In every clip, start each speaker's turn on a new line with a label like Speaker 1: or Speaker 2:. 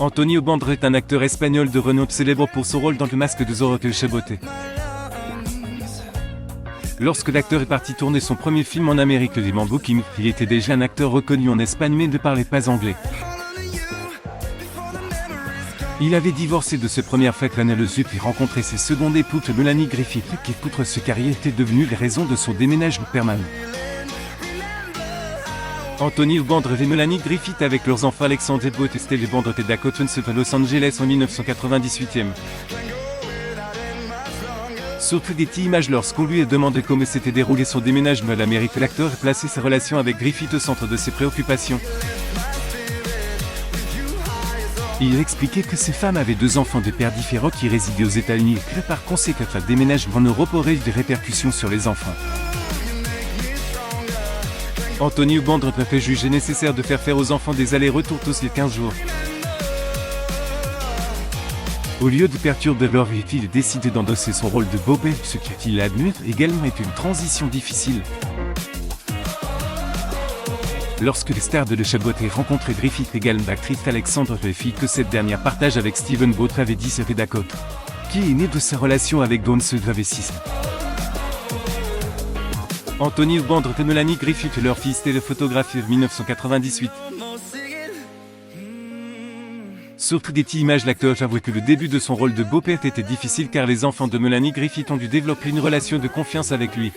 Speaker 1: Antonio Banderas est un acteur espagnol de renom célèbre pour son rôle dans Le Masque de Zorro que Chaboté. Lorsque l'acteur est parti tourner son premier film en Amérique, Les Booking, il était déjà un acteur reconnu en Espagne mais ne parlait pas anglais. Il avait divorcé de ses premières fêtes l'année le sup et rencontré ses secondes épouses Melanie Griffith qui, outre ce carrière, étaient devenues les raisons de son déménagement permanent. Antonio Banderas et Melanie Griffith avec leurs enfants Alexandre Edward et Steve Banderas et Dakota se à Los Angeles en 1998. Surtout des images lorsqu'on lui a demandé comment s'était déroulé son déménagement à l'Amérique, l'acteur a placé sa relation avec Griffith au centre de ses préoccupations. Il expliquait que ses femmes avaient 2 enfants de pères différents qui résidaient aux États-Unis et que par conséquent un déménagement en Europe aurait des répercussions sur les enfants. Antonio Banderas a fait juger nécessaire de faire aux enfants des allers-retours tous les 15 jours. Au lieu de perturber leur vie, il a décidé d'endosser son rôle de beau-père, ce qu'il admet également est une transition difficile. Lorsque les stars de Le Chaboté rencontraient Griffith également l'actrice Alexandre Griffith que cette dernière partage avec Steven Banderas avait dit serait Dakota, qui est né de sa relation avec Don Sevravessis. Antonio Banderas et Melanie Griffith, leur fils, était le photographe en 1998. Surtout des images, l'acteur avoue que le début de son rôle de beau-père était difficile car les enfants de Melanie Griffith ont dû développer une relation de confiance avec lui.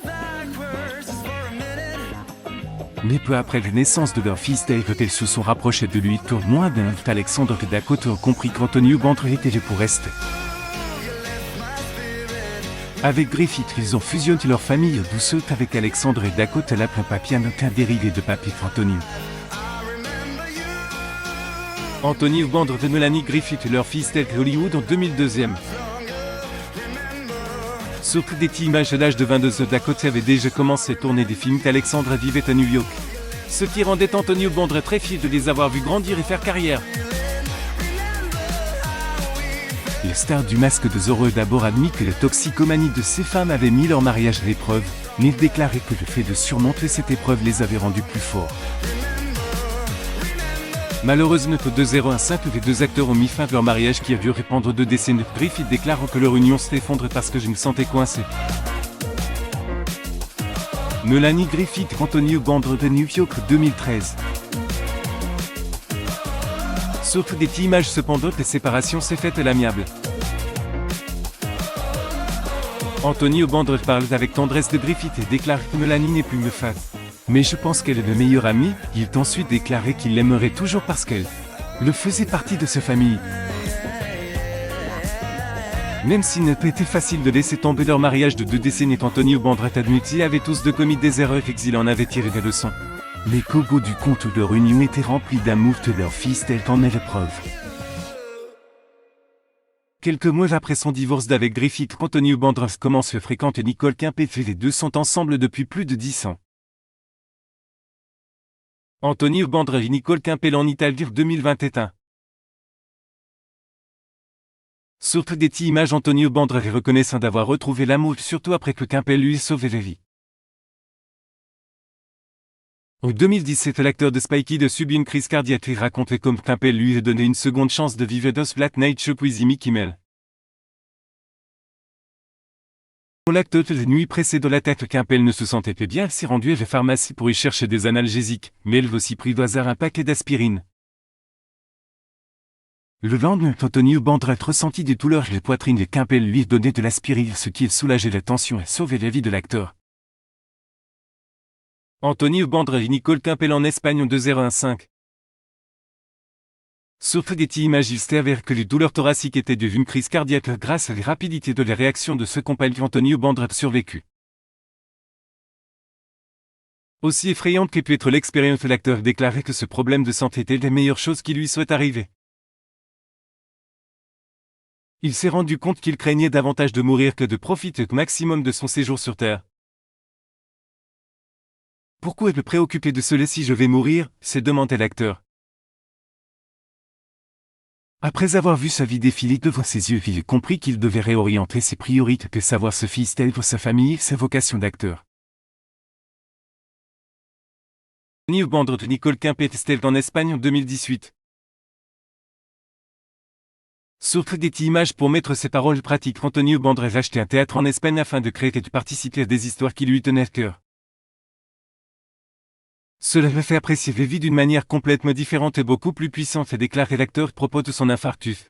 Speaker 1: Mais peu après la naissance de leur fils Dave, elles se sont rapprochées de lui. Pour moins d'un an, Alexandre et Dakota ont compris qu'Antonio Banderas était là pour rester. Avec Griffith, ils ont fusionné leur famille douce avec Alexandre et Dakota, la papier un dérivé de papier Antonio. Antonio Banderas et Melanie Griffith, leur fils Dave Hollywood en 2002. Surtout des images à l'âge de 22 ans, Dakota avait déjà commencé à tourner des films qu'Alexandre vivait à New York. Ce qui rendait Antonio Banderas très fier de les avoir vus grandir et faire carrière. Le star du Masque de Zorro a d'abord admis que la toxicomanie de ses femmes avait mis leur mariage à l'épreuve, mais il déclarait que le fait de surmonter cette épreuve les avait rendus plus forts. Malheureusement, au 2015, les 2 acteurs ont mis fin à leur mariage qui a duré pendant 2 décennies. Griffith déclare que leur union s'effondre parce que je me sentais coincé. Melanie Griffith, Antonio Banderas de New York 2013. Surtout des images cependant, la séparation s'est faite à l'amiable. Antonio Banderas parle avec tendresse de Griffith et déclare que Melanie n'est plus me fan. Mais je pense qu'elle est le meilleur ami. Il a ensuite déclaré qu'il l'aimerait toujours parce qu'elle le faisait partie de sa famille. Même s'il n'a pas été facile de laisser tomber leur mariage de 2 décennies, Antonio Banderas admet qu'ils avaient tous commis des erreurs et qu'ils en avaient tiré des leçons. Mais qu'au bout du compte, leur union était remplie d'amour de leur fils, tel qu'en est la preuve. Quelques mois après son divorce d'avec Griffith, Antonio Banderas commence à fréquenter Nicole Kempé. Les 2 sont ensemble depuis plus de 10 ans. Antonio Banderas et Nicole Kempé en Italie 2021. Surtout des images, Antonio Banderas est reconnaissant d'avoir retrouvé l'amour, surtout après que Kempé lui ait sauvé la vie. En 2017, l'acteur de Spy Kids a subi une crise cardiaque et racontait comme Kempé lui a donné une seconde chance de vivre dans Black Night Show with Jimmy Kimmel. L'acteur de la nuit précédant l'attaque, Kempé ne se sentait pas bien, s'est rendu à la pharmacie pour y chercher des analgésiques, mais elle a aussi pris au hasard un paquet d'aspirine. Le lendemain, Antonio Banderas ressentit des douleurs à la poitrine et Kempé lui a donné de l'aspirine, ce qui a soulagé la tension et sauvé la vie de l'acteur. Antonio Banderas et Nicole Kempé en Espagne en 2015. Surtout des images, il s'avère que les douleurs thoraciques étaient dues à une crise cardiaque grâce à la rapidité de la réaction de ce compagnon. Antonio Banderas a survécu. Aussi effrayante qu'ait pu être l'expérience, l'acteur déclarait que ce problème de santé était la meilleure chose qui lui soit arrivée. Il s'est rendu compte qu'il craignait davantage de mourir que de profiter au maximum de son séjour sur Terre. Pourquoi me préoccuper de cela si je vais mourir, s'est demandé l'acteur. Après avoir vu sa vie défiler devant ses yeux, il a compris qu'il devait réorienter ses priorités, que savoir ce fils tel pour sa famille et sa vocation d'acteur. Antonio Banderas de Nicole Kempé en Espagne en 2018. Sur Getty Images pour mettre ses paroles pratiques, Antonio Banderas a acheté un théâtre en Espagne afin de créer et de participer à des histoires qui lui tenaient à cœur. Cela me fait apprécier la vie d'une manière complètement différente et beaucoup plus puissante, et déclaré l'acteur à propos de son infarctus.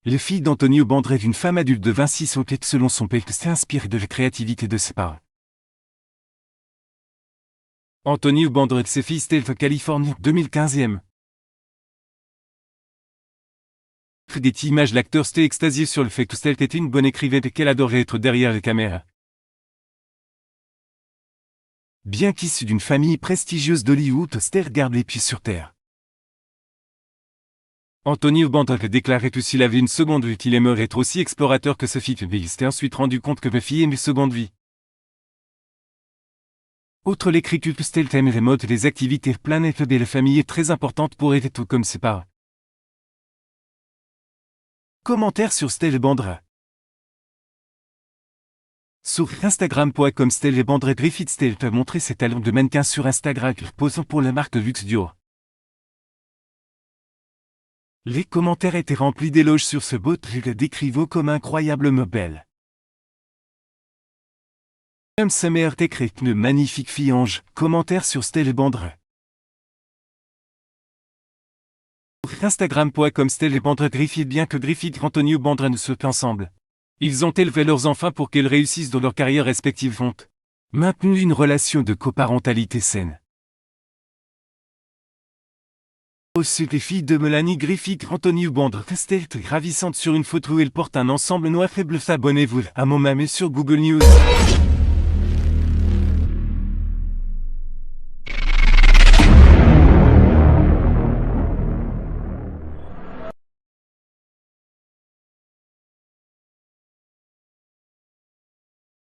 Speaker 1: Les filles d'Antonio Banderas, une femme adulte de 26 ans, selon son père, s'est inspirée de la créativité de ses parents. Antonio Banderas, ses filles Stealth, Californie, 2015e. Getty Images, l'acteur s'était extasié sur le fait que Stealth était une bonne écrivaine et qu'elle adorait être derrière les caméras. Bien qu'issue d'une famille prestigieuse d'Hollywood, Stealth garde les pieds sur terre. Antonio Banderas a déclaré que s'il avait une seconde vie, qu'il aimerait être aussi explorateur que sa fille, mais il s'était ensuite rendu compte que ma fille aimait une seconde vie. Outre l'écriture, Stealth aime les modes et les activités planète et la famille est très importante pour elle, tout comme ses parents. Commentaire sur Stealth Banderas. Sur Instagram.com, Stealth Banderas Griffith. Stealth a montré ses talents de mannequin sur Instagram, posant pour la marque Luxe Dior. Les commentaires étaient remplis d'éloges sur ce beau truc, le décrivant comme incroyablement belle. Même sa mère t'écrit une magnifique fille ange. Commentaire sur Stealth Banderas. Sur Instagram.com, Stealth Banderas Griffith. Bien que Griffith et Antonio Banderas ne soient pas ensemble, ils ont élevé leurs enfants pour qu'ils réussissent dans leurs carrières respectives, ont maintenu une relation de coparentalité saine. Aussi, les filles de Melanie Griffith, Antonio Banderas, Stealth ravissante sur une photo où elle porte un ensemble noir et bleu. Abonnez-vous à mon mamé sur Google News.